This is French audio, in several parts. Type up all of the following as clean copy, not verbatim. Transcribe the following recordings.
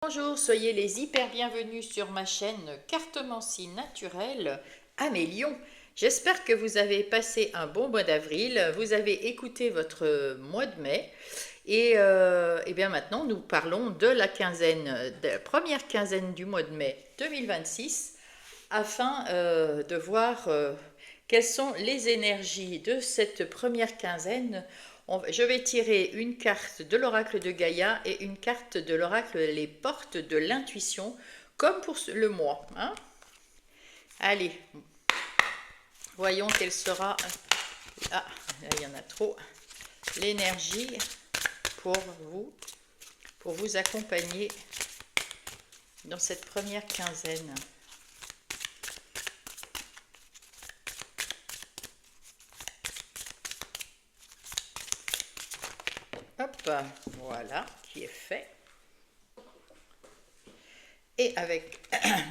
Bonjour, soyez les hyper bienvenus sur ma chaîne Cartomancie naturelle Amélion. J'espère que vous avez passé un bon mois d'avril, vous avez écouté votre mois de mai et bien maintenant nous parlons de la première quinzaine du mois de mai 2026 afin de voir quelles sont les énergies de cette première quinzaine. Je vais tirer une carte de l'oracle de Gaïa et une carte de l'oracle Les Portes de l'Intuition, comme pour le mois. Hein. Allez, voyons quelle sera... Ah, là, il y en a trop. L'énergie pour vous accompagner dans cette première quinzaine. Hop, voilà, qui est fait. Et avec...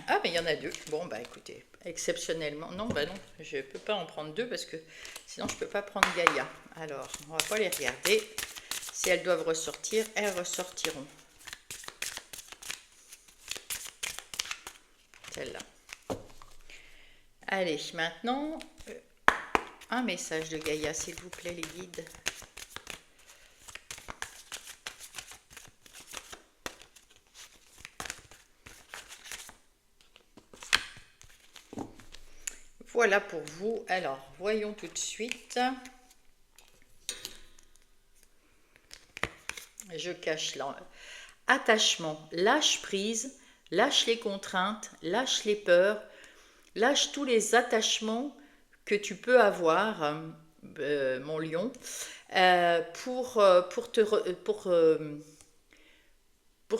Ah, mais il y en a deux. Bon, bah écoutez, exceptionnellement... Non, bah non, je ne peux pas en prendre deux parce que sinon je ne peux pas prendre Gaïa. Alors, on va pas les regarder. Si elles doivent ressortir, elles ressortiront. Celle-là. Allez, maintenant, un message de Gaïa, s'il vous plaît, les guides. Voilà pour vous. Alors, voyons tout de suite. Je cache là. Attachement, lâche prise, lâche les contraintes, lâche les peurs, lâche tous les attachements que tu peux avoir, mon lion, pour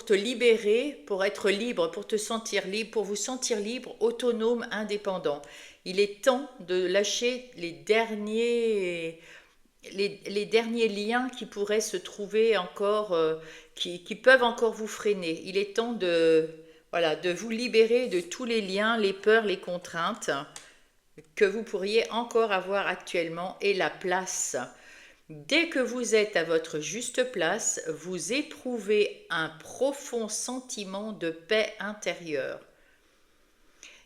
te libérer, pour être libre, pour te sentir libre, pour vous sentir libre, autonome, indépendant. Il est temps de lâcher les derniers liens qui pourraient se trouver encore, qui peuvent encore vous freiner. Il est temps voilà, de vous libérer de tous les liens, les peurs, les contraintes que vous pourriez encore avoir actuellement et la place. Dès que vous êtes à votre juste place, vous éprouvez un profond sentiment de paix intérieure.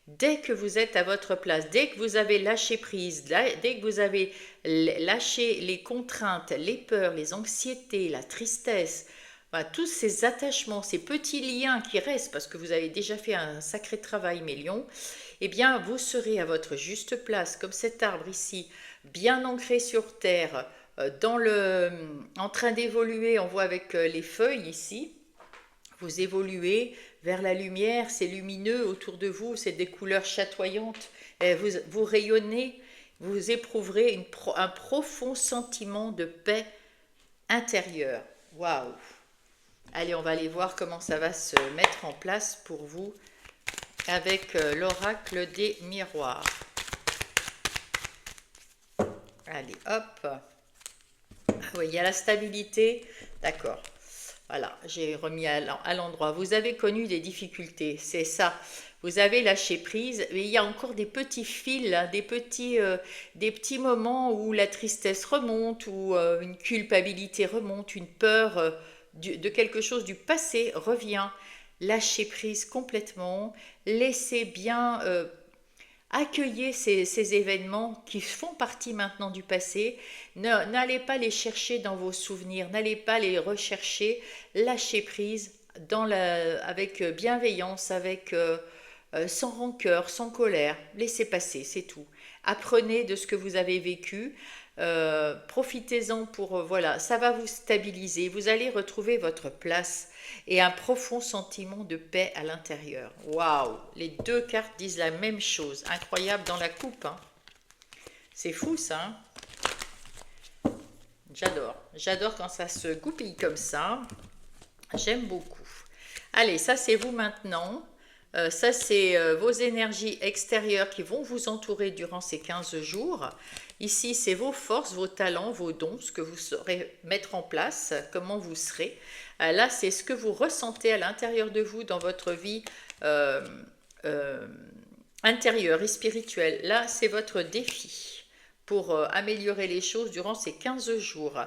Dès que vous êtes à votre place, dès que vous avez lâché prise, dès que vous avez lâché les contraintes, les peurs, les anxiétés, la tristesse, voilà, tous ces attachements, ces petits liens qui restent, parce que vous avez déjà fait un sacré travail, mes lions, eh bien, vous serez à votre juste place, comme cet arbre ici, bien ancré sur terre, en train d'évoluer, on voit avec les feuilles ici, vous évoluez vers la lumière, c'est lumineux autour de vous, c'est des couleurs chatoyantes, vous rayonnez, vous éprouverez un profond sentiment de paix intérieure. Waouh! Allez, on va aller voir comment ça va se mettre en place pour vous avec l'oracle des miroirs. Allez, hop! Ah oui, il y a la stabilité, d'accord. Voilà, j'ai remis à l'endroit. Vous avez connu des difficultés, c'est ça. Vous avez lâché prise, mais il y a encore des petits fils, hein, des petits moments où la tristesse remonte, où une culpabilité remonte, une peur de quelque chose du passé revient. Lâchez prise complètement, laissez bien... accueillez ces événements qui font partie maintenant du passé. N'allez pas les chercher dans vos souvenirs, n'allez pas les rechercher. Lâchez prise avec bienveillance, sans rancœur, sans colère. Laissez passer, c'est tout. Apprenez de ce que vous avez vécu. Profitez-en voilà, ça va vous stabiliser. Vous allez retrouver votre place et un profond sentiment de paix à l'intérieur. Waouh! Les deux cartes disent la même chose. Incroyable dans la coupe. Hein. C'est fou ça. Hein. J'adore. J'adore quand ça se goupille comme ça. J'aime beaucoup. Allez, ça c'est vous maintenant. Ça, c'est vos énergies extérieures qui vont vous entourer durant ces 15 jours. Ici, c'est vos forces, vos talents, vos dons, ce que vous saurez mettre en place, comment vous serez. Là, c'est ce que vous ressentez à l'intérieur de vous dans votre vie intérieure et spirituelle. Là, c'est votre défi. pour améliorer les choses durant ces 15 jours.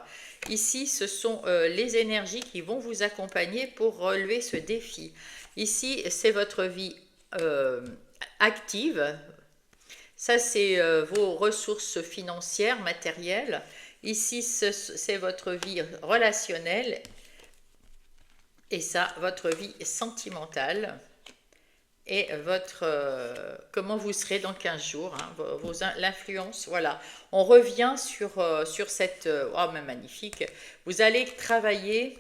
Ici, ce sont les énergies qui vont vous accompagner pour relever ce défi. Ici, c'est votre vie active. Ça, c'est vos ressources financières, matérielles. Ici, c'est votre vie relationnelle. Et ça, votre vie sentimentale. Et votre comment vous serez dans 15 jours, hein, l'influence, voilà. On revient sur cette... oh, mais magnifique. Vous allez travailler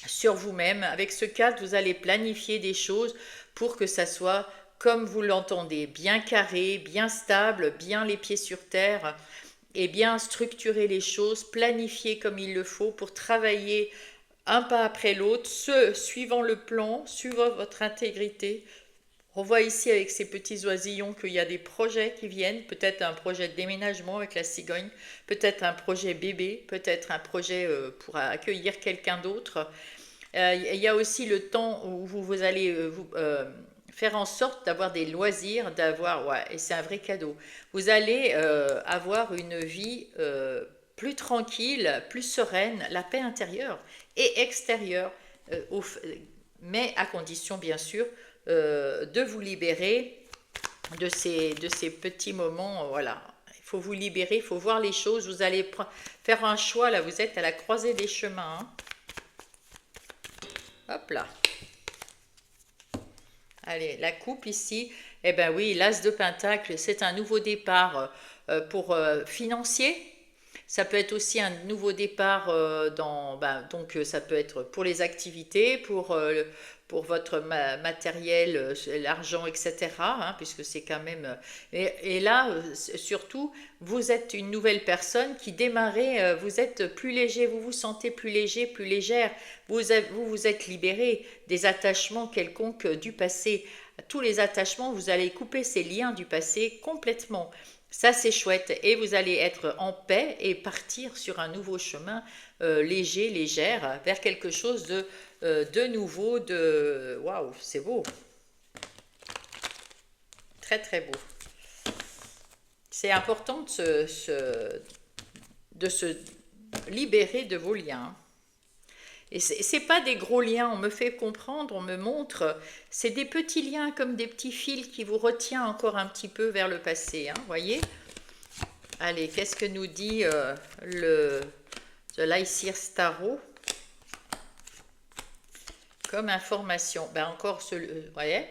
sur vous-même. Avec ce cadre, vous allez planifier des choses pour que ça soit comme vous l'entendez, bien carré, bien stable, bien les pieds sur terre et bien structurer les choses, planifier comme il le faut pour travailler un pas après l'autre, suivant le plan, suivant votre intégrité. On voit ici avec ces petits oisillons qu'il y a des projets qui viennent, peut-être un projet de déménagement avec la cigogne, peut-être un projet bébé, peut-être un projet pour accueillir quelqu'un d'autre. Il y a aussi le temps où vous allez faire en sorte d'avoir des loisirs, ouais, et c'est un vrai cadeau. Vous allez avoir une vie plus tranquille, plus sereine, la paix intérieure et extérieure, mais à condition bien sûr de vous libérer de ces petits moments, voilà. Il faut vous libérer, il faut voir les choses, vous allez faire un choix, là vous êtes à la croisée des chemins, hein. Hop là. Allez, la coupe ici, eh bien oui, l'as de Pentacle, c'est un nouveau départ pour financier. Ça peut être aussi un nouveau départ donc ça peut être pour les activités, pour votre matériel, l'argent, etc. Hein, puisque c'est quand même... Et là, surtout, vous êtes une nouvelle personne qui démarrez, vous êtes plus léger, vous vous sentez plus léger, plus légère. Vous êtes libéré des attachements quelconques du passé. Tous les attachements, vous allez couper ces liens du passé complètement. Ça, c'est chouette. Et vous allez être en paix et partir sur un nouveau chemin léger, légère, vers quelque chose de nouveau, de... Waouh, c'est beau. Très, très beau. C'est important de se libérer de vos liens. Et c'est pas des gros liens, on me fait comprendre, on me montre, c'est des petits liens comme des petits fils qui vous retient encore un petit peu vers le passé, hein, voyez? Allez, qu'est-ce que nous dit The Lycir Tarot comme information? Ben encore, voyez,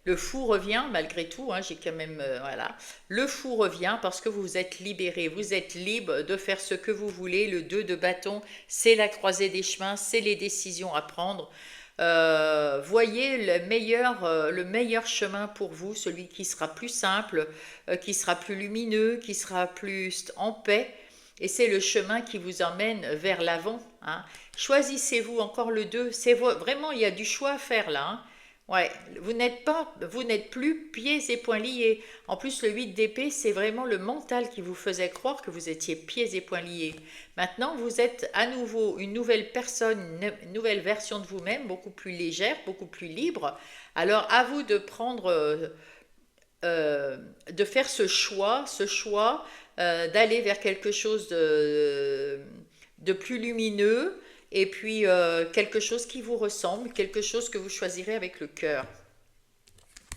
le fou revient malgré tout, hein, j'ai quand même, voilà. Le fou revient parce que vous êtes libéré, vous êtes libre de faire ce que vous voulez. Le 2 de bâton, c'est la croisée des chemins, c'est les décisions à prendre. Voyez le meilleur chemin pour vous, celui qui sera plus simple, qui sera plus lumineux, qui sera plus en paix. Et c'est le chemin qui vous emmène vers l'avant, hein. Choisissez-vous encore le 2. Vraiment, il y a du choix à faire là, hein. Ouais, vous n'êtes plus pieds et poings liés. En plus, le 8 d'épée, c'est vraiment le mental qui vous faisait croire que vous étiez pieds et poings liés. Maintenant, vous êtes à nouveau une nouvelle personne, une nouvelle version de vous-même, beaucoup plus légère, beaucoup plus libre. Alors, à vous de prendre, de faire ce choix d'aller vers quelque chose de plus lumineux, et puis quelque chose qui vous ressemble, quelque chose que vous choisirez avec le cœur.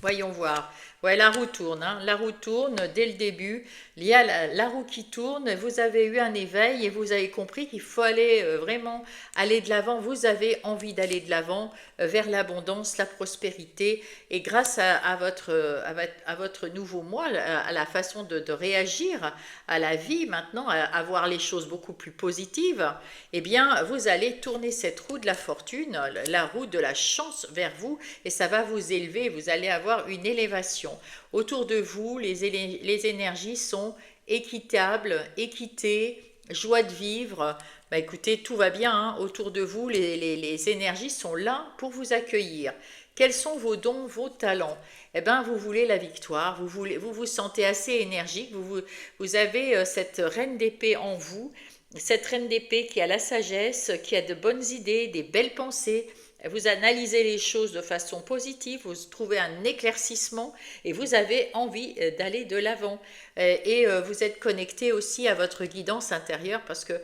Voyons voir. Ouais, la roue tourne, hein. La roue tourne dès le début. Il y a la roue qui tourne. Vous avez eu un éveil et vous avez compris qu'il faut aller vraiment aller de l'avant. Vous avez envie d'aller de l'avant vers l'abondance, la prospérité. Et grâce à votre nouveau moi, à la façon de réagir à la vie maintenant, à voir les choses beaucoup plus positives, eh bien, vous allez tourner cette roue de la fortune, la roue de la chance vers vous, et ça va vous élever. Vous allez avoir une élévation. Autour de vous, les énergies sont équitables, équitées, joie de vivre. Bah écoutez, tout va bien, hein. Autour de vous, les énergies sont là pour vous accueillir. Quels sont vos dons, vos talents? Eh bien, vous voulez la victoire, vous vous sentez assez énergique, vous avez cette reine d'épée en vous, cette reine d'épée qui a la sagesse, qui a de bonnes idées, des belles pensées, vous analysez les choses de façon positive, vous trouvez un éclaircissement et vous avez envie d'aller de l'avant. Et vous êtes connecté aussi à votre guidance intérieure parce que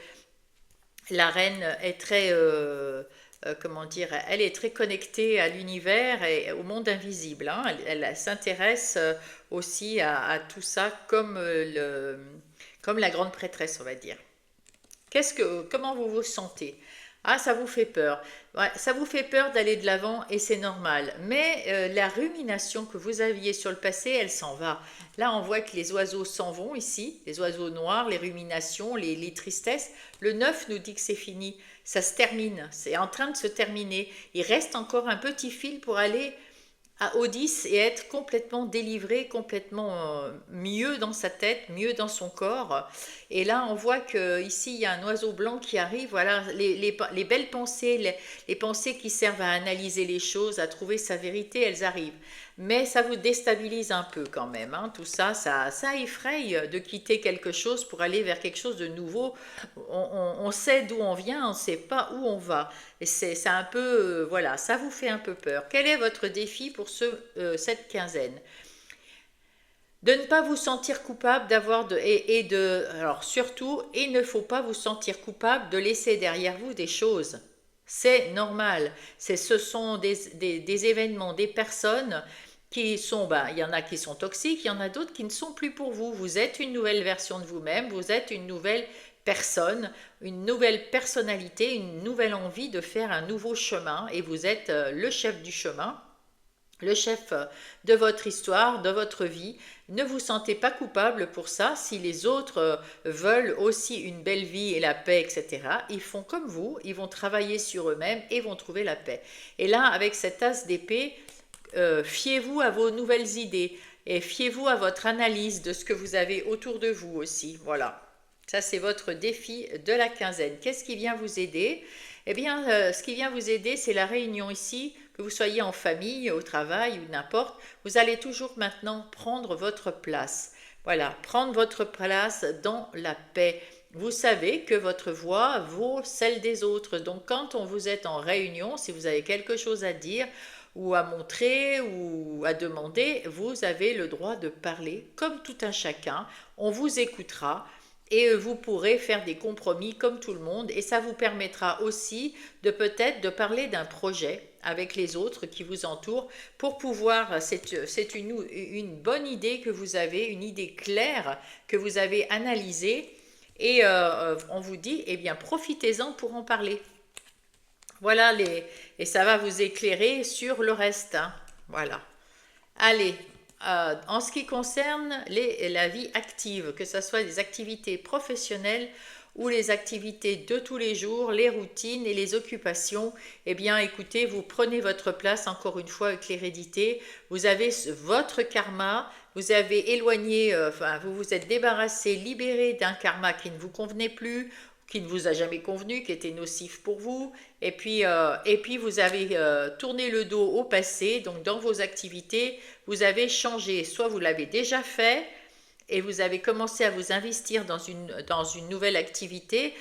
la reine est très, comment dire, elle est très connectée à l'univers et au monde invisible, hein. Elle s'intéresse aussi à tout ça comme, comme la grande prêtresse, on va dire. Comment vous vous sentez? Ah, ça vous fait peur. Ouais, ça vous fait peur d'aller de l'avant et c'est normal. Mais la rumination que vous aviez sur le passé, elle s'en va. Là, on voit que les oiseaux s'en vont ici, les oiseaux noirs, les ruminations, les tristesses. Le 9 nous dit que c'est fini. Ça se termine. C'est en train de se terminer. Il reste encore un petit fil pour aller à Odys et être complètement délivré, complètement mieux dans sa tête, mieux dans son corps. Et là, on voit que ici il y a un oiseau blanc qui arrive. Voilà, les belles pensées, les pensées qui servent à analyser les choses, à trouver sa vérité, elles arrivent. Mais ça vous déstabilise un peu quand même, hein. Tout ça, ça effraie de quitter quelque chose pour aller vers quelque chose de nouveau. On sait d'où on vient, on ne sait pas où on va. Et c'est un peu, voilà, ça vous fait un peu peur. Quel est votre défi pour cette quinzaine? De ne pas vous sentir coupable d'avoir alors surtout, il ne faut pas vous sentir coupable de laisser derrière vous des choses. C'est normal. Ce sont des événements, des personnes qui sont, ben, il y en a qui sont toxiques, il y en a d'autres qui ne sont plus pour vous. Vous êtes une nouvelle version de vous-même, vous êtes une nouvelle personne, une nouvelle personnalité, une nouvelle envie de faire un nouveau chemin et vous êtes le chef du chemin, le chef de votre histoire, de votre vie. Ne vous sentez pas coupable pour ça. Si les autres veulent aussi une belle vie et la paix, etc., ils font comme vous, ils vont travailler sur eux-mêmes et vont trouver la paix. Et là, avec cet as d'épée, fiez-vous à vos nouvelles idées et fiez-vous à votre analyse de ce que vous avez autour de vous aussi. Voilà. Ça, c'est votre défi de la quinzaine. Qu'est-ce qui vient vous aider? Eh bien, ce qui vient vous aider, c'est la réunion ici, que vous soyez en famille, au travail ou n'importe. Vous allez toujours maintenant prendre votre place. Voilà, prendre votre place dans la paix. Vous savez que votre voix vaut celle des autres. Donc, quand vous êtes en réunion, si vous avez quelque chose à dire ou à montrer ou à demander, vous avez le droit de parler comme tout un chacun. On vous écoutera et vous pourrez faire des compromis comme tout le monde et ça vous permettra aussi de peut-être de parler d'un projet avec les autres qui vous entourent pour pouvoir, c'est une bonne idée que vous avez, une idée claire que vous avez analysée et on vous dit, eh bien profitez-en pour en parler. Voilà et ça va vous éclairer sur le reste, hein. Voilà. Allez, en ce qui concerne la vie active, que ce soit des activités professionnelles ou les activités de tous les jours, les routines et les occupations, eh bien écoutez, vous prenez votre place encore une fois avec l'hérédité, vous avez votre karma, vous avez éloigné, enfin vous vous êtes débarrassé, libéré d'un karma qui ne vous convenait plus, qui ne vous a jamais convenu, qui était nocif pour vous, et puis vous avez tourné le dos au passé, donc dans vos activités, vous avez changé, soit vous l'avez déjà fait, et vous avez commencé à vous investir dans une nouvelle activité,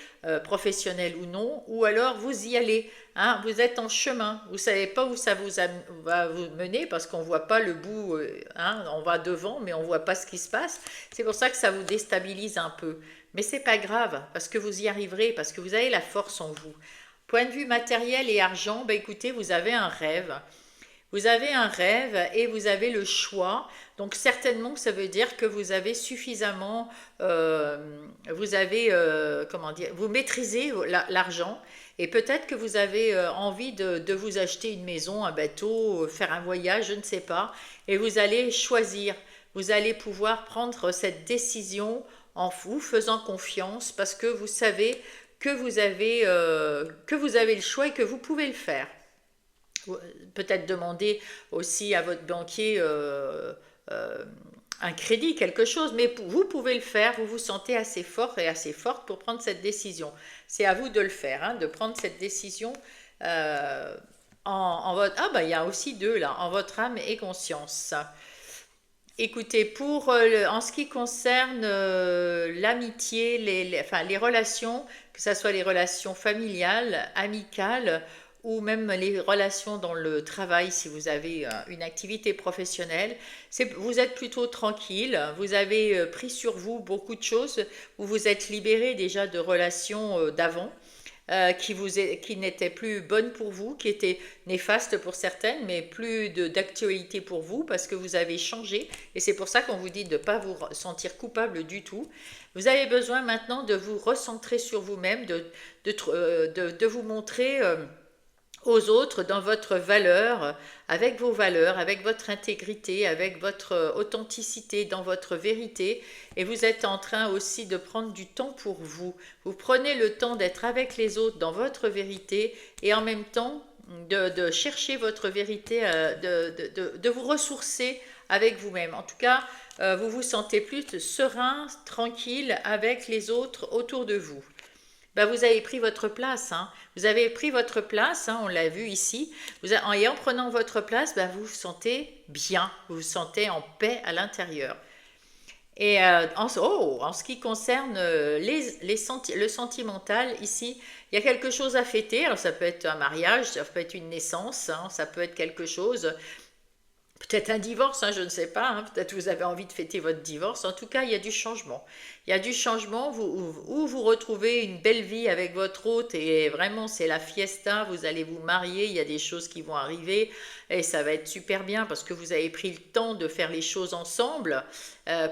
professionnelle ou non, ou alors vous y allez, hein, vous êtes en chemin, vous ne savez pas où ça va vous mener parce qu'on ne voit pas le bout, hein, on va devant mais on ne voit pas ce qui se passe, c'est pour ça que ça vous déstabilise un peu. Mais c'est pas grave parce que vous y arriverez, parce que vous avez la force en vous. Point de vue matériel et argent, ben écoutez, vous avez un rêve. Vous avez un rêve et vous avez le choix. Donc certainement, ça veut dire que vous avez suffisamment, vous avez, comment dire, vous maîtrisez l'argent et peut-être que vous avez envie de vous acheter une maison, un bateau, faire un voyage, je ne sais pas. Et vous allez choisir, vous allez pouvoir prendre cette décision en vous faisant confiance parce que vous savez que vous avez le choix et que vous pouvez le faire. Peut-être demander aussi à votre banquier euh, un crédit, quelque chose, mais vous pouvez le faire, vous vous sentez assez fort et assez forte pour prendre cette décision. C'est à vous de le faire, hein, de prendre cette décision en votre... Ah ben il y a aussi deux là, en votre âme et conscience. Écoutez, en ce qui concerne l'amitié, enfin, les relations, que ce soit les relations familiales, amicales ou même les relations dans le travail, si vous avez une activité professionnelle, vous êtes plutôt tranquille, vous avez pris sur vous beaucoup de choses, vous vous êtes libéré déjà de relations d'avant qui n'étaient plus bonnes pour vous, qui étaient néfastes pour certaines, mais plus d'actualité pour vous parce que vous avez changé. Et c'est pour ça qu'on vous dit de ne pas vous sentir coupable du tout. Vous avez besoin maintenant de vous recentrer sur vous-même, de vous montrer aux autres dans votre valeur, avec votre intégrité, avec votre authenticité, dans votre vérité. Et vous êtes en train aussi de prendre du temps pour vous. Vous prenez le temps d'être avec les autres dans votre vérité et en même temps de chercher votre vérité, de vous ressourcer avec vous-même. En tout cas, vous vous sentez plus serein, tranquille avec les autres autour de vous. Ben, vous avez pris votre place, hein. Vous avez pris votre place, hein, on l'a vu ici. Et en prenant votre place, ben, vous vous sentez bien, vous vous sentez en paix à l'intérieur. Et en ce qui concerne le sentimental, ici, il y a quelque chose à fêter. Alors, ça peut être un mariage, ça peut être une naissance, hein, ça peut être quelque chose. Peut-être un divorce, hein, je ne sais pas, hein, peut-être vous avez envie de fêter votre divorce. En tout cas, il y a du changement. Il y a du changement où vous retrouvez une belle vie avec votre hôte et vraiment c'est la fiesta, vous allez vous marier, il y a des choses qui vont arriver et ça va être super bien parce que vous avez pris le temps de faire les choses ensemble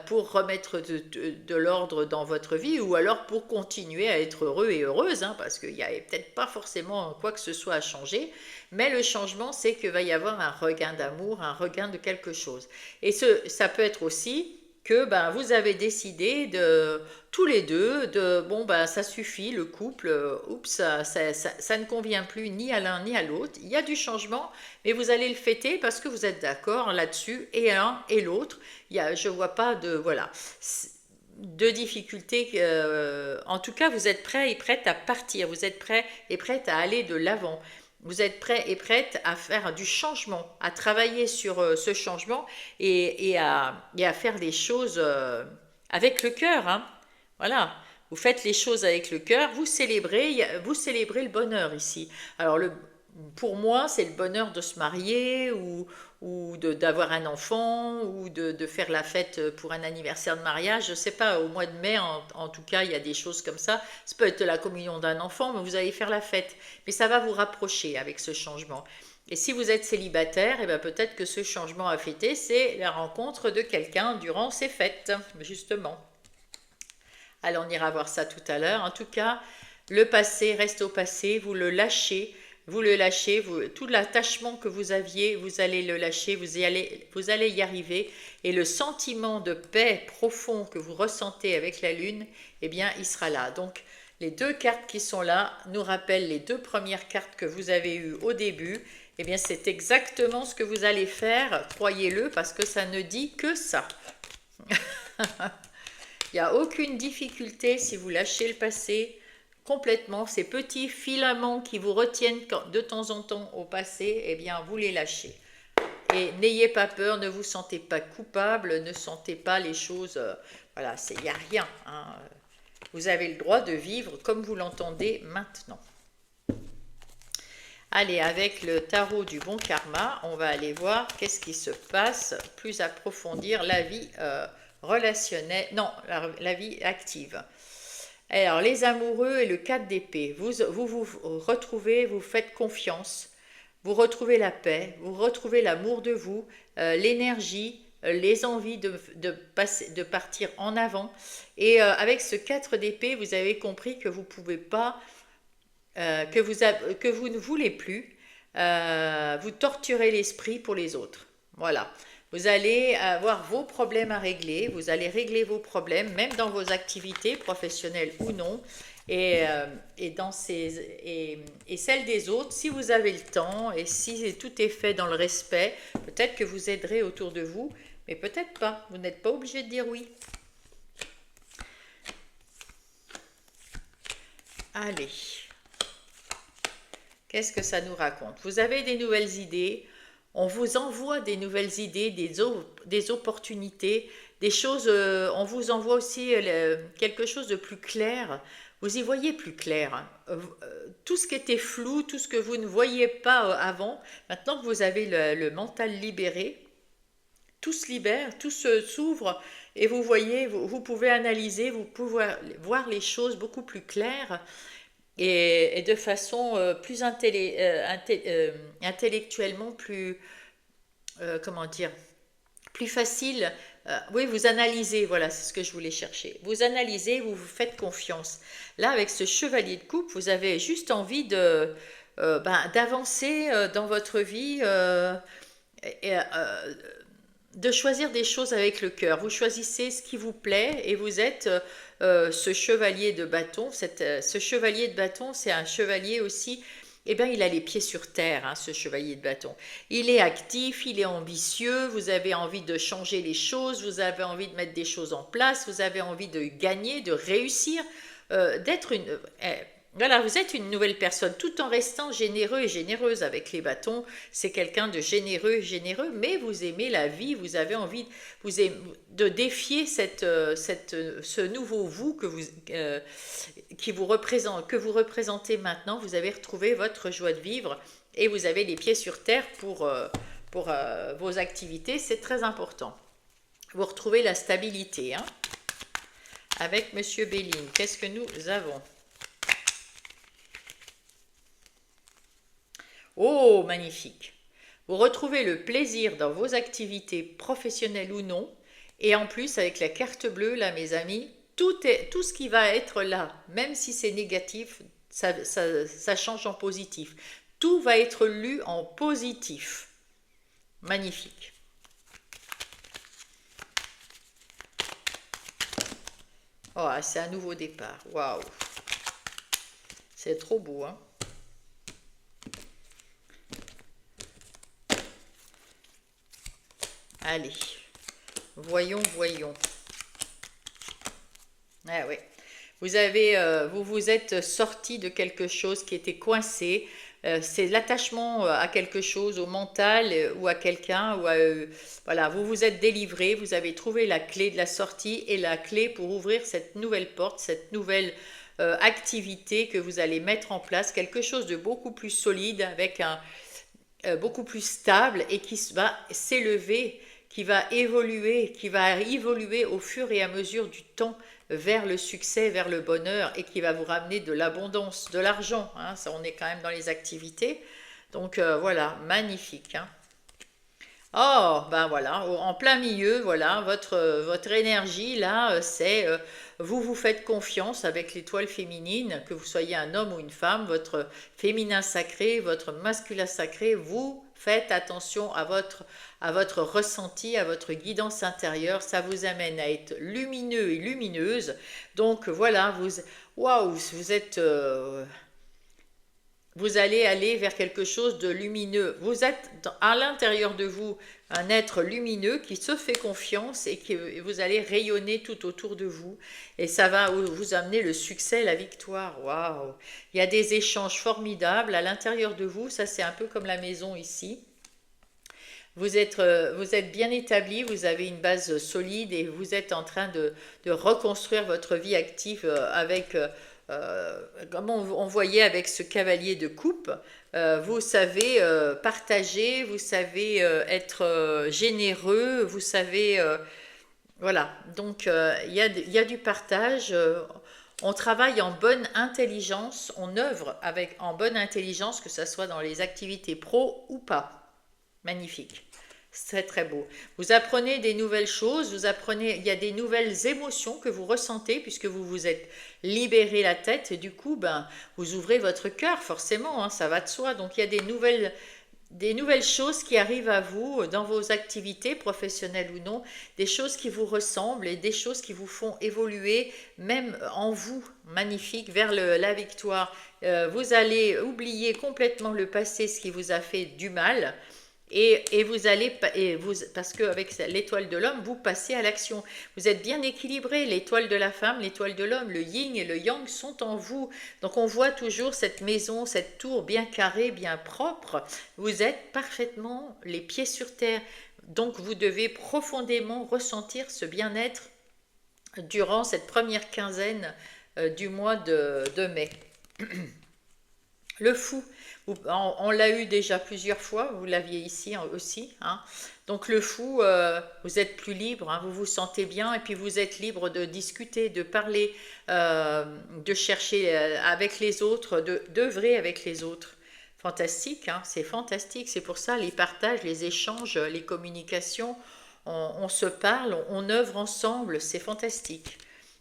pour remettre de l'ordre dans votre vie ou alors pour continuer à être heureux et heureuse, hein, parce qu'il n'y a peut-être pas forcément quoi que ce soit à changer. Mais le changement, c'est qu'il va y avoir un regain d'amour, un regain de quelque chose. Et ça peut être aussi que ben, vous avez décidé tous les deux, bon ben ça suffit, le couple, oups, ça ne convient plus ni à l'un ni à l'autre. Il y a du changement, mais vous allez le fêter parce que vous êtes d'accord là-dessus, et l'un et l'autre. Je ne vois pas de difficultés. En tout cas, vous êtes prêts et prêtes à partir, vous êtes prêts et prêtes à aller de l'avant. Vous êtes prêts et prêtes à faire du changement, à travailler sur ce changement et à faire les choses avec le cœur, hein. Voilà, vous faites les choses avec le cœur, vous célébrez le bonheur ici. Alors pour moi, c'est le bonheur de se marier ou d'avoir un enfant ou de faire la fête pour un anniversaire de mariage. Je ne sais pas, au mois de mai, en tout cas, il y a des choses comme ça. Ça peut être la communion d'un enfant, mais vous allez faire la fête. Mais ça va vous rapprocher avec ce changement. Et si vous êtes célibataire, eh bien peut-être que ce changement à fêter, c'est la rencontre de quelqu'un durant ces fêtes, justement. Alors on ira voir ça tout à l'heure. En tout cas, le passé reste au passé, vous le lâchez, tout l'attachement que vous aviez, vous allez le lâcher, vous allez y arriver. Et le sentiment de paix profond que vous ressentez avec la lune, eh bien, il sera là. Donc, les deux cartes qui sont là nous rappellent les deux premières cartes que vous avez eues au début. Eh bien, c'est exactement ce que vous allez faire, croyez-le, parce que ça ne dit que ça. Il n'y a aucune difficulté si vous lâchez le passé complètement. Ces petits filaments qui vous retiennent de temps en temps au passé, eh bien, vous les lâchez. Et n'ayez pas peur, ne vous sentez pas coupable, ne sentez pas les choses... voilà, il n'y a rien, hein. Vous avez le droit de vivre comme vous l'entendez maintenant. Allez, avec le tarot du bon karma, on va aller voir qu'est-ce qui se passe, plus approfondir la vie relationnelle, non, la vie active. Alors, les amoureux et le 4 d'épée, vous retrouvez, vous faites confiance, vous retrouvez la paix, vous retrouvez l'amour de vous, l'énergie, les envies de partir en avant. Et avec ce 4 d'épée, vous avez compris que vous ne pouvez pas, que vous ne voulez plus vous torturer l'esprit pour les autres. Voilà. Vous allez avoir vos problèmes à régler, vous allez régler vos problèmes, même dans vos activités professionnelles ou non, et celles des autres, si vous avez le temps et si tout est fait dans le respect, peut-être que vous aiderez autour de vous, mais peut-être pas, vous n'êtes pas obligé de dire oui. Allez, qu'est-ce que ça nous raconte? Vous avez des nouvelles idées. On vous envoie des nouvelles idées, des opportunités, des choses, on vous envoie aussi quelque chose de plus clair vous y voyez plus clair, hein. Tout ce qui était flou, tout ce que vous ne voyiez pas avant, maintenant que vous avez le mental libéré, tout se libère, tout s'ouvre et vous voyez, vous pouvez analyser, vous pouvez voir les choses beaucoup plus claires et de façon plus intellectuellement plus, comment dire, plus facile. Oui, vous analysez, voilà, c'est ce que je voulais chercher. Vous analysez, vous vous faites confiance. Là, avec ce chevalier de coupe, vous avez juste envie d'avancer dans votre vie, et, de choisir des choses avec le cœur. Vous choisissez ce qui vous plaît et vous êtes ce chevalier de bâton. Ce chevalier de bâton, c'est un chevalier aussi. Eh bien, il a les pieds sur terre, hein, ce chevalier de bâton. Il est actif, il est ambitieux, vous avez envie de changer les choses, vous avez envie de mettre des choses en place, vous avez envie de gagner, de réussir, d'être une... voilà, vous êtes une nouvelle personne, tout en restant généreux et généreuse avec les bâtons. C'est quelqu'un de généreux et généreux, mais vous aimez la vie, vous avez envie de défier ce nouveau vous que vous représentez maintenant. Vous avez retrouvé votre joie de vivre et vous avez les pieds sur terre pour vos activités. C'est très important. Vous retrouvez la stabilité, hein. Avec Monsieur Béline, qu'est-ce que nous avons? Oh, magnifique! Vous retrouvez le plaisir dans vos activités professionnelles ou non. Et en plus, avec la carte bleue, là, mes amis, tout ce qui va être là, même si c'est négatif, ça change en positif. Tout va être lu en positif. Magnifique. Oh, c'est un nouveau départ. Waouh! C'est trop beau, hein? Allez, voyons, voyons. Ah oui, vous vous êtes sorti de quelque chose qui était coincé. C'est l'attachement à quelque chose, au mental ou à quelqu'un. Voilà, vous vous êtes délivré, vous avez trouvé la clé de la sortie et la clé pour ouvrir cette nouvelle porte, cette nouvelle activité que vous allez mettre en place, quelque chose de beaucoup plus solide, avec beaucoup plus stable et qui va s'élever, qui va évoluer au fur et à mesure du temps vers le succès, vers le bonheur et qui va vous ramener de l'abondance, de l'argent, hein, ça on est quand même dans les activités. Donc voilà, magnifique, hein. Oh, ben voilà, en plein milieu, voilà, votre énergie là, c'est vous vous faites confiance avec l'étoile féminine, que vous soyez un homme ou une femme, votre féminin sacré, votre masculin sacré, vous faites attention à votre ressenti, à votre guidance intérieure, ça vous amène à être lumineux et lumineuse. Donc voilà, waouh, vous êtes vous allez aller vers quelque chose de lumineux. Vous êtes à l'intérieur de vous un être lumineux qui se fait confiance et que vous allez rayonner tout autour de vous. Et ça va vous amener le succès, la victoire. Waouh! Il y a des échanges formidables à l'intérieur de vous. Ça, c'est un peu comme la maison ici. Vous êtes bien établi, vous avez une base solide et vous êtes en train de reconstruire votre vie active avec, comme on voyait avec ce cavalier de coupe, vous savez partager, vous savez être généreux, vous savez, voilà, donc il y a du partage. On travaille en bonne intelligence, on œuvre en bonne intelligence, que ce soit dans les activités pro ou pas. Magnifique. C'est très beau. Vous apprenez des nouvelles choses, il y a des nouvelles émotions que vous ressentez puisque vous vous êtes libéré la tête et du coup, ben, vous ouvrez votre cœur forcément, hein, ça va de soi. Donc il y a des nouvelles choses qui arrivent à vous dans vos activités professionnelles ou non, des choses qui vous ressemblent et des choses qui vous font évoluer même en vous, magnifique, vers la victoire. Vous allez oublier complètement le passé, ce qui vous a fait du mal. Et vous allez, parce qu'avec l'étoile de l'homme, vous passez à l'action. Vous êtes bien équilibré, l'étoile de la femme, l'étoile de l'homme, le yin et le yang sont en vous. Donc on voit toujours cette maison, cette tour bien carrée, bien propre. Vous êtes parfaitement les pieds sur terre. Donc vous devez profondément ressentir ce bien-être durant cette première quinzaine du mois de mai. Le fou, on l'a eu déjà plusieurs fois, vous l'aviez ici aussi, hein. Donc le fou, vous êtes plus libre, hein, vous vous sentez bien et puis vous êtes libre de discuter, de parler, de chercher avec les autres, d'œuvrer avec les autres. Fantastique, hein, c'est fantastique, c'est pour ça les partages, les échanges, les communications, on se parle, on œuvre ensemble, c'est fantastique.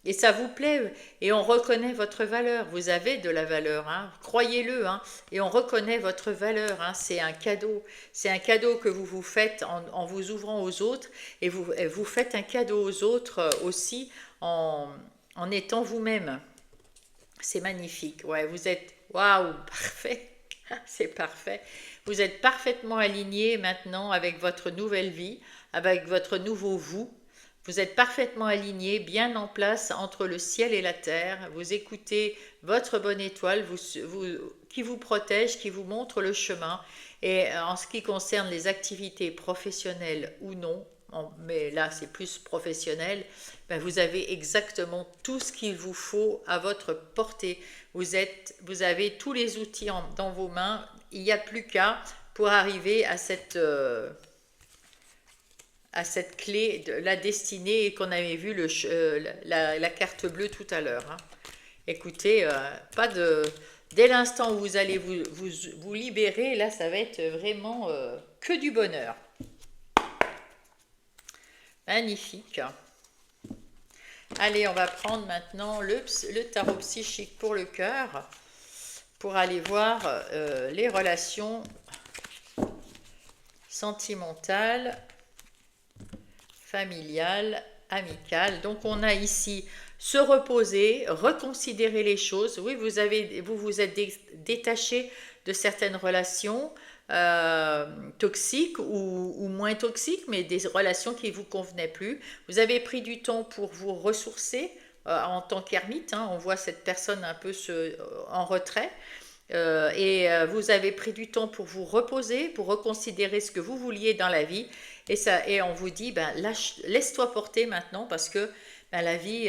Et ça vous plaît, et on reconnaît votre valeur. Vous avez de la valeur, hein, croyez-le, hein, et on reconnaît votre valeur. Hein, c'est un cadeau. C'est un cadeau que vous vous faites en vous ouvrant aux autres, et vous faites un cadeau aux autres aussi en étant vous-même. C'est magnifique. Ouais, vous êtes, waouh, parfait. C'est parfait. Vous êtes parfaitement aligné maintenant avec votre nouvelle vie, avec votre nouveau vous. Vous êtes parfaitement aligné, bien en place entre le ciel et la terre. Vous écoutez votre bonne étoile qui vous protège, qui vous montre le chemin. Et en ce qui concerne les activités professionnelles ou non, mais là c'est plus professionnel, ben vous avez exactement tout ce qu'il vous faut à votre portée. Vous avez tous les outils dans vos mains. Il n'y a plus qu'à pour arriver à cette clé de la destinée et qu'on avait vu la carte bleue tout à l'heure. Hein. Écoutez, dès l'instant où vous allez vous libérer, là ça va être vraiment que du bonheur. Magnifique. Allez, on va prendre maintenant le tarot psychique pour le cœur, pour aller voir les relations sentimentales, familiales, amicales. Donc on a ici se reposer, reconsidérer les choses. Oui, vous vous êtes détaché de certaines relations toxiques ou moins toxiques, mais des relations qui ne vous convenaient plus. Vous avez pris du temps pour vous ressourcer en tant qu'ermite. Hein, on voit cette personne un peu en retrait. Vous avez pris du temps pour vous reposer, pour reconsidérer ce que vous vouliez dans la vie. Et on vous dit, ben, laisse-toi porter maintenant parce que ben, la vie,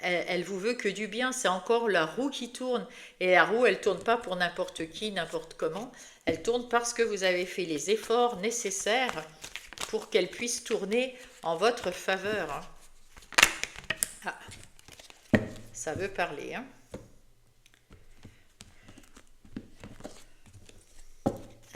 elle vous veut que du bien. C'est encore la roue qui tourne. Et la roue, elle ne tourne pas pour n'importe qui, n'importe comment. Elle tourne parce que vous avez fait les efforts nécessaires pour qu'elle puisse tourner en votre faveur. Hein. Ah, ça veut parler, hein.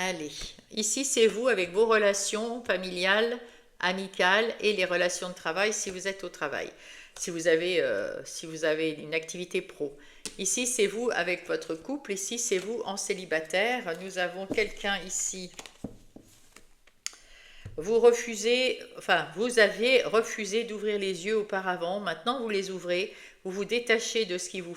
Allez, ici c'est vous avec vos relations familiales, amicales et les relations de travail si vous êtes au travail, si vous avez une activité pro. Ici c'est vous avec votre couple, ici c'est vous en célibataire. Nous avons quelqu'un ici. Vous aviez refusé d'ouvrir les yeux auparavant, maintenant vous les ouvrez, vous vous détachez de ce qu'il vous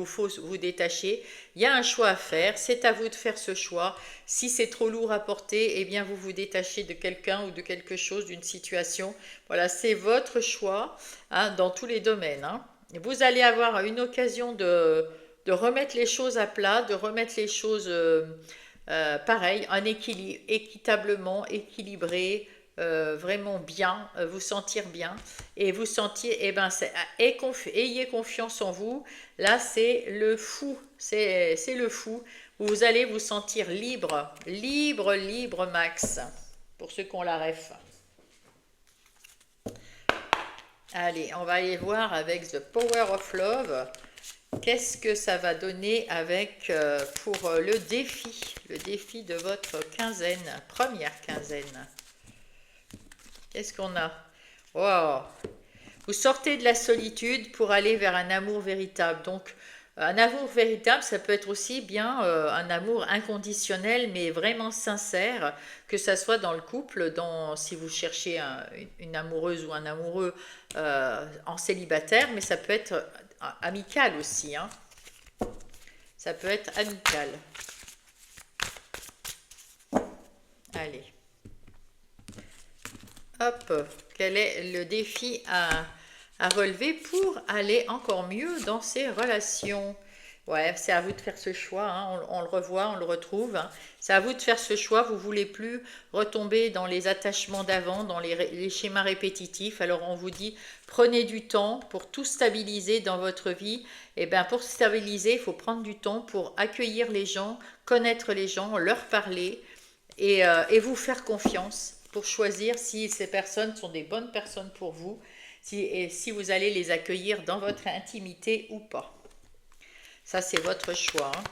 faut vous détacher. Il y a un choix à faire, c'est à vous de faire ce choix. Si c'est trop lourd à porter, eh bien vous vous détachez de quelqu'un ou de quelque chose, d'une situation. Voilà, c'est votre choix hein, dans tous les domaines. Hein. Vous allez avoir une occasion de remettre les choses à plat, de remettre les choses... pareil, équitablement, équilibré, vraiment bien, vous sentir bien et vous sentir, ayez confiance en vous. Là, c'est le fou, c'est le fou. Vous allez vous sentir libre, libre, libre max, pour ceux qui ont la ref. Allez, on va aller voir avec The Power of Love. Qu'est-ce que ça va donner pour le défi de votre quinzaine, première quinzaine. Qu'est-ce qu'on a? Wow. Vous sortez de la solitude pour aller vers un amour véritable. Donc, un amour véritable, ça peut être aussi bien un amour inconditionnel, mais vraiment sincère, que ça soit dans le couple, si vous cherchez une amoureuse ou un amoureux en célibataire, mais ça peut être amical aussi. Hein. Ça peut être amical. Allez. Hop, quel est le défi à relever pour aller encore mieux dans ces relations? Ouais, c'est à vous de faire ce choix, hein. On le revoit, on le retrouve, hein. C'est à vous de faire ce choix. Vous voulez plus retomber dans les attachements d'avant, dans les schémas répétitifs. Alors on vous dit, prenez du temps pour tout stabiliser dans votre vie. Et bien pour stabiliser, il faut prendre du temps pour accueillir les gens, connaître les gens, leur parler et vous faire confiance pour choisir si ces personnes sont des bonnes personnes pour vous, et si vous allez les accueillir dans votre intimité ou pas. Ça, c'est votre choix, hein.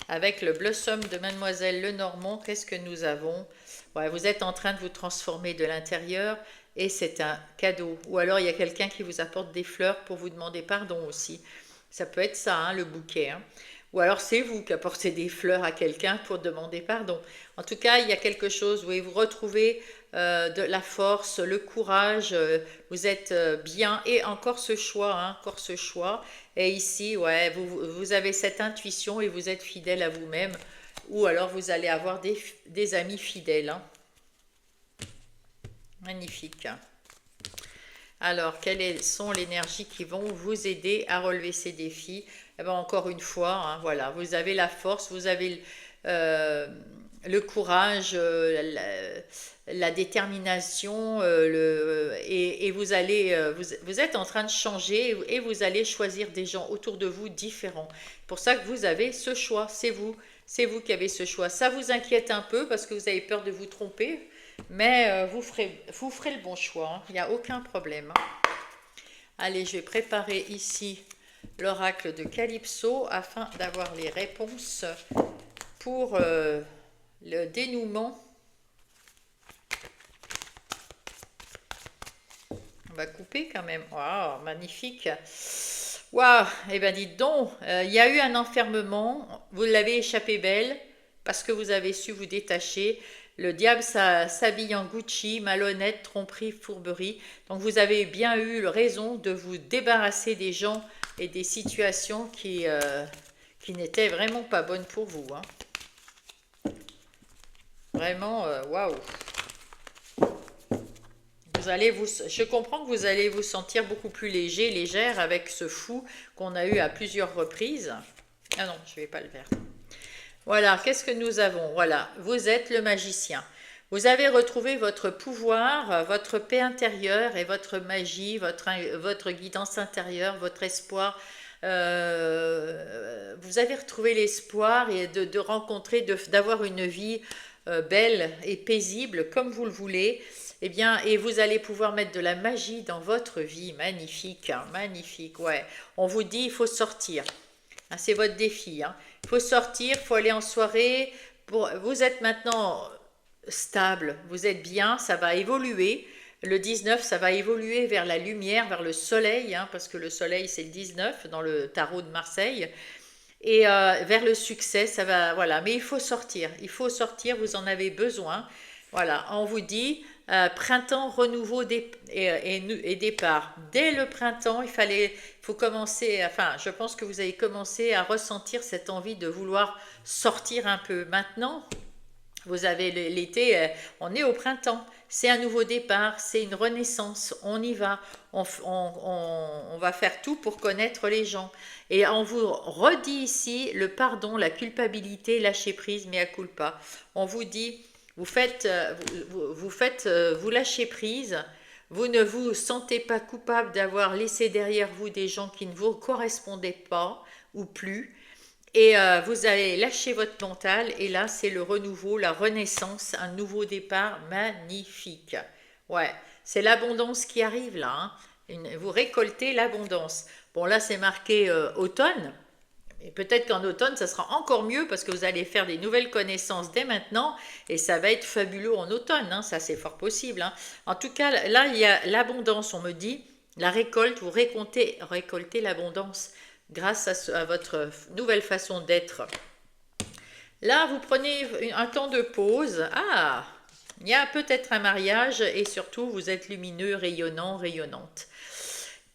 Avec le Blossom de Mademoiselle Lenormand, qu'est-ce que nous avons? Ouais, vous êtes en train de vous transformer de l'intérieur et c'est un cadeau. Ou alors, il y a quelqu'un qui vous apporte des fleurs pour vous demander pardon aussi. Ça peut être ça, hein, le bouquet, hein. Ou alors, c'est vous qui apportez des fleurs à quelqu'un pour demander pardon. En tout cas, il y a quelque chose où vous retrouvez de la force, le courage, vous êtes bien et encore ce choix, hein, encore ce choix. Et ici, ouais, vous avez cette intuition et vous êtes fidèle à vous-même. Ou alors vous allez avoir des amis fidèles, hein. Magnifique. Alors, quelles sont les énergies qui vont vous aider à relever ces défis? Eh ben, encore une fois, hein, voilà, vous avez la force, vous avez le courage, la détermination, et vous allez, vous êtes en train de changer et vous allez choisir des gens autour de vous différents. C'est pour ça que vous avez ce choix, c'est vous qui avez ce choix. Ça vous inquiète un peu parce que vous avez peur de vous tromper, mais vous ferez le bon choix, hein. Il n'y a aucun problème, hein. Allez, je vais préparer ici l'oracle de Calypso afin d'avoir les réponses pour le dénouement. On va couper quand même. Waouh, magnifique. Waouh, eh bien dites donc, il y a eu un enfermement, vous l'avez échappé belle parce que vous avez su vous détacher. Le diable s'habille en Gucci, malhonnête, tromperie, fourberie. Donc vous avez bien eu raison de vous débarrasser des gens et des situations qui n'étaient vraiment pas bonnes pour vous, hein. Vraiment, waouh. Je comprends que vous allez vous sentir beaucoup plus léger, légère avec ce fou qu'on a eu à plusieurs reprises. Ah non, je ne vais pas le faire. Voilà, qu'est-ce que nous avons? Voilà, vous êtes le magicien. Vous avez retrouvé votre pouvoir, votre paix intérieure et votre magie, votre guidance intérieure, votre espoir. Vous avez retrouvé l'espoir et de rencontrer, d'avoir une vie belle et paisible comme vous le voulez. Eh bien, et vous allez pouvoir mettre de la magie dans votre vie. Magnifique, hein, magnifique, ouais. On vous dit, il faut sortir. Hein, c'est votre défi, hein. Il faut sortir, il faut aller en soirée. Vous êtes maintenant stable, vous êtes bien, ça va évoluer. Le 19, ça va évoluer vers la lumière, vers le soleil, hein, parce que le soleil, c'est le 19 dans le tarot de Marseille. Et vers le succès, ça va, voilà. Mais il faut sortir, vous en avez besoin. Voilà, on vous dit printemps, renouveau et départ. Dès le printemps, il faut commencer, enfin, je pense que vous avez commencé à ressentir cette envie de vouloir sortir un peu. Maintenant, vous avez l'été, on est au printemps, c'est un nouveau départ, c'est une renaissance, on y va, on va faire tout pour connaître les gens. Et on vous redit ici le pardon, la culpabilité, lâcher prise, mea culpa. On vous dit, vous lâchez prise, vous ne vous sentez pas coupable d'avoir laissé derrière vous des gens qui ne vous correspondaient pas ou plus. Et vous allez lâcher votre mental et là c'est le renouveau, la renaissance, un nouveau départ magnifique. Ouais, c'est l'abondance qui arrive là, hein. Vous récoltez l'abondance. Bon là c'est marqué automne, et peut-être qu'en automne ça sera encore mieux parce que vous allez faire des nouvelles connaissances dès maintenant et ça va être fabuleux en automne, hein. Ça c'est fort possible, hein. En tout cas là il y a l'abondance, on me dit, la récolte, vous récoltez l'abondance grâce à votre nouvelle façon d'être. Là, vous prenez un temps de pause. Ah, il y a peut-être un mariage et surtout, vous êtes lumineux, rayonnant, rayonnante.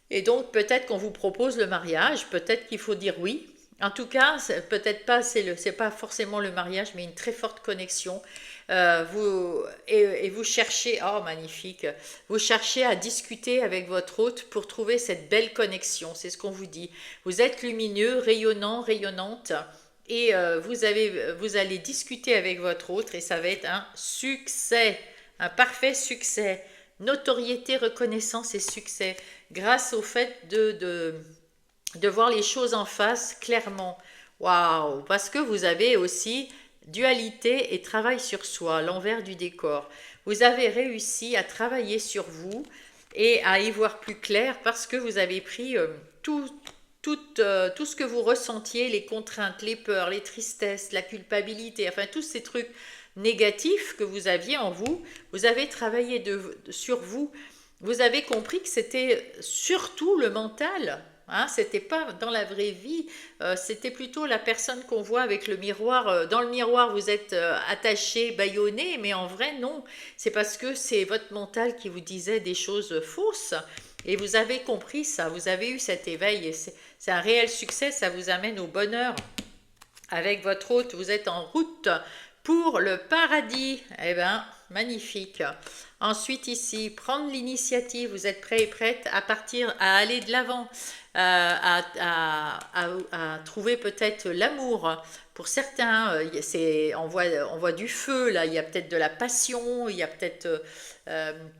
Et donc, peut-être qu'on vous propose le mariage, peut-être qu'il faut dire oui. En tout cas, peut-être pas, c'est pas forcément le mariage, mais une très forte connexion. Et vous cherchez, oh magnifique, vous cherchez à discuter avec votre hôte pour trouver cette belle connexion, c'est ce qu'on vous dit. Vous êtes lumineux, rayonnant, rayonnante, et vous allez discuter avec votre hôte et ça va être un succès, un parfait succès. Notoriété, reconnaissance et succès grâce au fait de voir les choses en face clairement. Waouh! Parce que vous avez aussi dualité et travail sur soi, l'envers du décor. Vous avez réussi à travailler sur vous et à y voir plus clair parce que vous avez pris tout ce que vous ressentiez, les contraintes, les peurs, les tristesses, la culpabilité, enfin tous ces trucs négatifs que vous aviez en vous, vous avez travaillé sur vous, vous avez compris que c'était surtout le mental. Hein, c'était pas dans la vraie vie, c'était plutôt la personne qu'on voit avec le miroir. Dans le miroir, vous êtes attaché, bâillonné, mais en vrai, non. C'est parce que c'est votre mental qui vous disait des choses fausses. Et vous avez compris ça, vous avez eu cet éveil. Et c'est un réel succès, ça vous amène au bonheur. Avec votre hôte, vous êtes en route pour le paradis. Eh bien, magnifique. Ensuite ici, prendre l'initiative, vous êtes prêt et prête à partir, à aller de l'avant, à trouver peut-être l'amour. Pour certains, on voit du feu, là, il y a peut-être de la passion, il y a peut-être,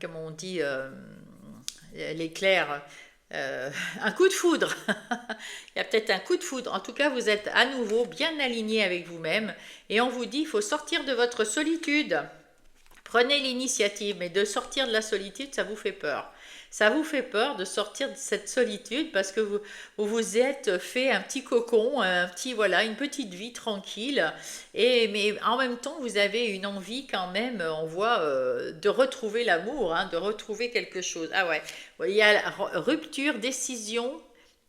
comment on dit, l'éclair, un coup de foudre. Il y a peut-être un coup de foudre. En tout cas, vous êtes à nouveau bien aligné avec vous-même et on vous dit, il faut sortir de votre solitude. Prenez l'initiative, mais de sortir de la solitude, ça vous fait peur. Ça vous fait peur de sortir de cette solitude parce que vous êtes fait un petit cocon, voilà, une petite vie tranquille. Mais en même temps, vous avez une envie quand même, on voit, de retrouver l'amour, hein, de retrouver quelque chose. Ah ouais, il y a rupture, décision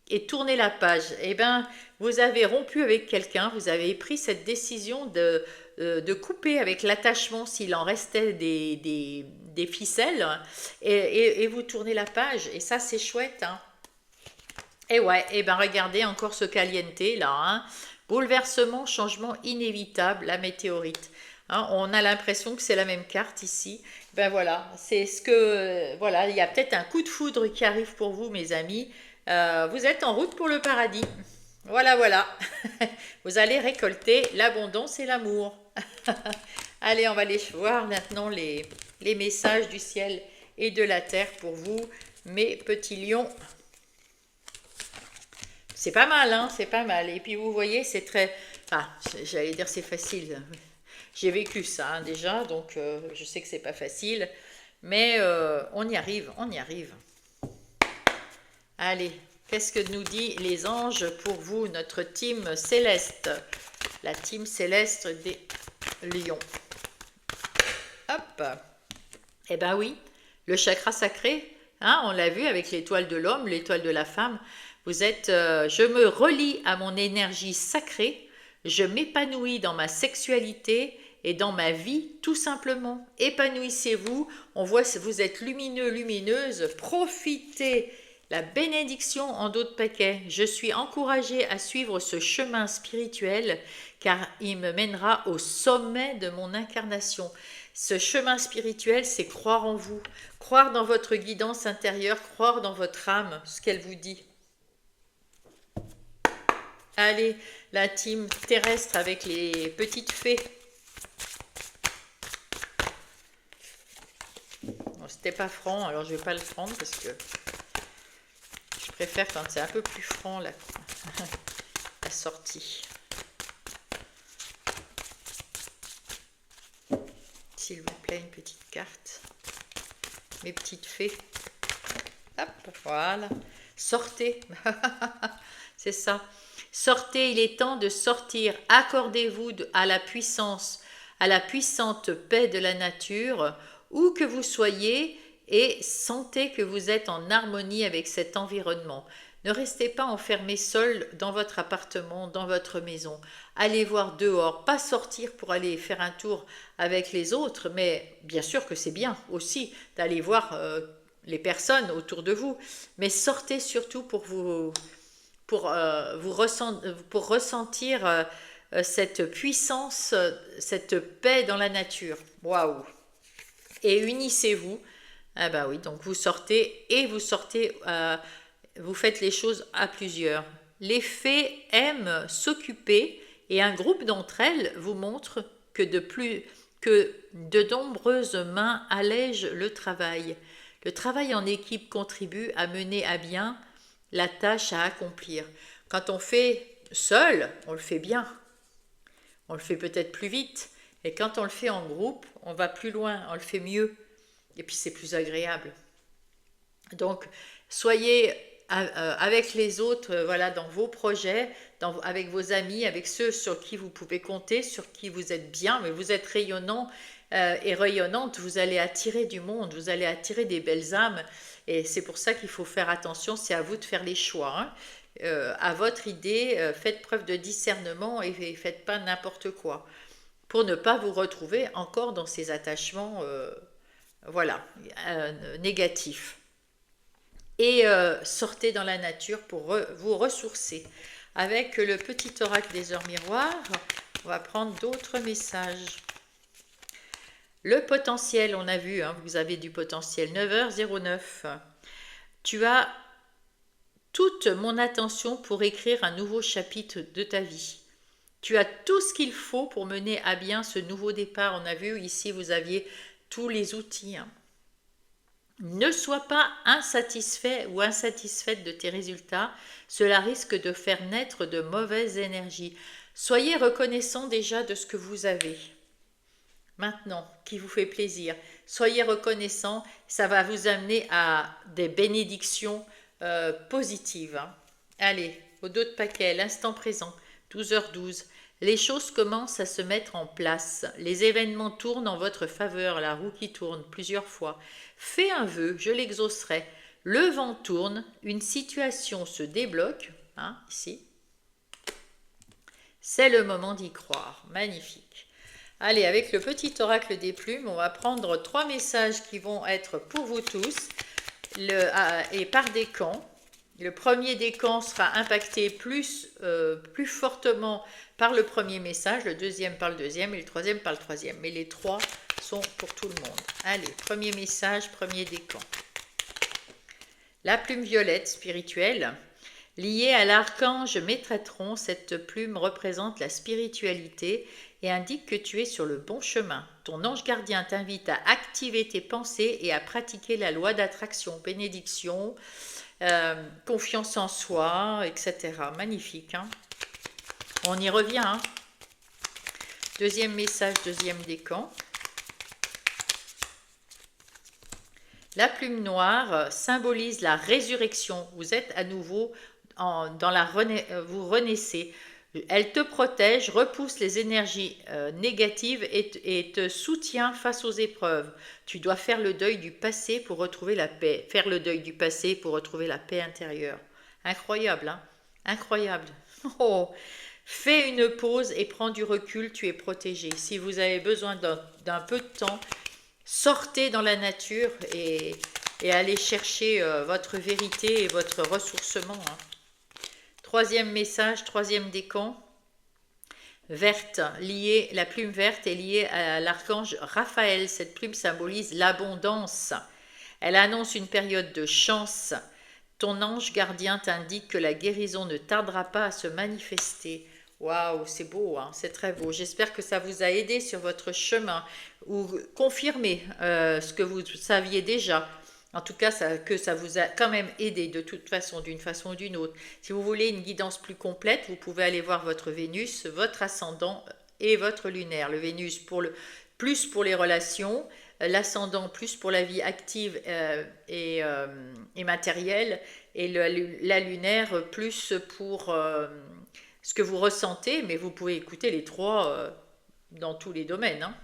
et tourner la page. Eh bien, vous avez rompu avec quelqu'un, vous avez pris cette décision de couper avec l'attachement s'il en restait des ficelles et vous tournez la page. Et ça, c'est chouette. Hein. Et ouais, et ben regardez encore ce caliente là. Hein. Bouleversement, changement inévitable, la météorite. Hein, on a l'impression que c'est la même carte ici. Ben voilà, c'est ce que... voilà, il y a peut-être un coup de foudre qui arrive pour vous, mes amis. Vous êtes en route pour le paradis. Voilà, voilà. Vous allez récolter l'abondance et l'amour. Allez, on va aller voir maintenant les messages du ciel et de la terre pour vous, mes petits lions. C'est pas mal, hein, c'est pas mal. Et puis vous voyez, c'est très... Ah, j'allais dire c'est facile. J'ai vécu ça hein, déjà, donc je sais que c'est pas facile. Mais on y arrive, on y arrive. Allez, qu'est-ce que nous dit les anges pour vous, notre team céleste? La team céleste des lions. Hop. Eh ben oui, le chakra sacré, hein, on l'a vu avec l'étoile de l'homme, l'étoile de la femme. Vous êtes, je me relie à mon énergie sacrée, je m'épanouis dans ma sexualité et dans ma vie, tout simplement. Épanouissez-vous, on voit que vous êtes lumineux, lumineuse, profitez. La bénédiction en dos de paquet. Je suis encouragée à suivre ce chemin spirituel car il me mènera au sommet de mon incarnation. Ce chemin spirituel, c'est croire en vous, croire dans votre guidance intérieure, croire dans votre âme, ce qu'elle vous dit. Allez, la team terrestre avec les petites fées. Bon, c'était pas franc, alors je vais pas le prendre parce que je préfère quand c'est un peu plus franc la sortie. S'il vous plaît, une petite carte. Mes petites fées. Hop, voilà. Sortez. C'est ça. Sortez, il est temps de sortir. Accordez-vous à la puissance, à la puissante paix de la nature, où que vous soyez, et sentez que vous êtes en harmonie avec cet environnement. Ne restez pas enfermé seul dans votre appartement, dans votre maison. Allez voir dehors, pas sortir pour aller faire un tour avec les autres, mais bien sûr que c'est bien aussi d'aller voir les personnes autour de vous, mais sortez surtout pour ressentir cette puissance, cette paix dans la nature. Waouh! Et unissez-vous. Ah bah oui, donc vous sortez et vous sortez, vous faites les choses à plusieurs. Les fées aiment s'occuper et un groupe d'entre elles vous montre que de nombreuses mains allègent le travail. Le travail en équipe contribue à mener à bien la tâche à accomplir. Quand on fait seul, on le fait bien. On le fait peut-être plus vite. Et quand on le fait en groupe, on va plus loin, on le fait mieux. Et puis c'est plus agréable. Donc, soyez avec les autres, voilà, dans vos projets, avec vos amis, avec ceux sur qui vous pouvez compter, sur qui vous êtes bien, mais vous êtes rayonnant et rayonnante, vous allez attirer du monde, vous allez attirer des belles âmes, et c'est pour ça qu'il faut faire attention, c'est à vous de faire les choix, hein. À votre idée, faites preuve de discernement et faites pas n'importe quoi, pour ne pas vous retrouver encore dans ces attachements, voilà, négatifs. Et sortez dans la nature pour vous ressourcer. Avec le petit oracle des heures miroirs, on va prendre d'autres messages. Le potentiel, on a vu, hein, vous avez du potentiel, 9h09. Tu as toute mon attention pour écrire un nouveau chapitre de ta vie. Tu as tout ce qu'il faut pour mener à bien ce nouveau départ. On a vu ici, vous aviez tous les outils, hein. Ne sois pas insatisfait ou insatisfaite de tes résultats, cela risque de faire naître de mauvaises énergies. Soyez reconnaissant déjà de ce que vous avez. Maintenant, qui vous fait plaisir. Soyez reconnaissant, ça va vous amener à des bénédictions positives, hein. Allez, au dos de paquet, l'instant présent, 12h12. Les choses commencent à se mettre en place. Les événements tournent en votre faveur, la roue qui tourne plusieurs fois. Fais un vœu, je l'exaucerai. Le vent tourne, une situation se débloque, hein, ici. C'est le moment d'y croire. Magnifique. Allez, avec le petit oracle des plumes, on va prendre 3 messages qui vont être pour vous tous et par décan. Le premier décan sera impacté plus fortement par le premier message, le deuxième par le deuxième et le troisième par le troisième. Mais les 3 sont pour tout le monde. Allez, premier message, premier décan. La plume violette spirituelle, liée à l'archange Métratron, cette plume représente la spiritualité et indique que tu es sur le bon chemin. Ton ange gardien t'invite à activer tes pensées et à pratiquer la loi d'attraction, bénédiction, confiance en soi, etc. Magnifique, hein. On y revient, hein. Deuxième message, deuxième décan. La plume noire symbolise la résurrection. Vous êtes à nouveau vous renaissez. Elle te protège, repousse les énergies négatives et te soutient face aux épreuves. Tu dois faire le deuil du passé pour retrouver la paix. Faire le deuil du passé pour retrouver la paix intérieure. Incroyable, hein? Incroyable. Oh. Fais une pause et prends du recul, tu es protégé. Si vous avez besoin d'un peu de temps, sortez dans la nature et allez chercher votre vérité et votre ressourcement, hein. Troisième message, troisième décan, verte, la plume verte est liée à l'archange Raphaël. Cette plume symbolise l'abondance. Elle annonce une période de chance. Ton ange gardien t'indique que la guérison ne tardera pas à se manifester. Waouh, c'est beau, hein, c'est très beau. J'espère que ça vous a aidé sur votre chemin ou confirmé ce que vous saviez déjà. En tout cas, que ça vous a quand même aidé de toute façon, d'une façon ou d'une autre. Si vous voulez une guidance plus complète, vous pouvez aller voir votre Vénus, votre ascendant et votre lunaire. Le Vénus plus pour les relations, l'ascendant plus pour la vie active et matérielle, et la lunaire plus pour ce que vous ressentez, mais vous pouvez écouter les 3 dans tous les domaines, hein.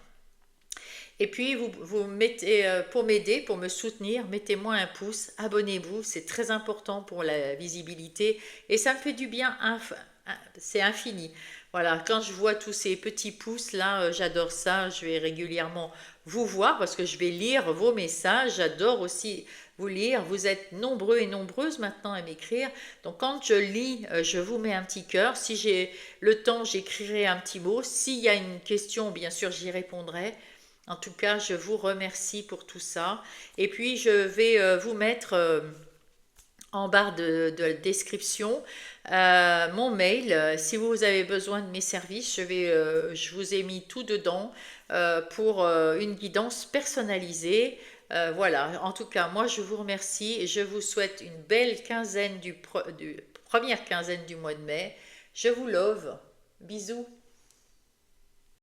Et puis, vous mettez, pour m'aider, pour me soutenir, mettez-moi un pouce, abonnez-vous, c'est très important pour la visibilité et ça me fait du bien, c'est infini. Voilà, quand je vois tous ces petits pouces là, j'adore ça. Je vais régulièrement vous voir parce que je vais lire vos messages. J'adore aussi vous lire. Vous êtes nombreux et nombreuses maintenant à m'écrire. Donc quand je lis, je vous mets un petit cœur. Si j'ai le temps, j'écrirai un petit mot. S'il y a une question, bien sûr, j'y répondrai. En tout cas, je vous remercie pour tout ça. Et puis, je vais vous mettre en barre de description mon mail. Si vous avez besoin de mes services, je vous ai mis tout dedans pour une guidance personnalisée. Voilà, en tout cas, moi je vous remercie et je vous souhaite une belle quinzaine première quinzaine du mois de mai. Je vous love. Bisous.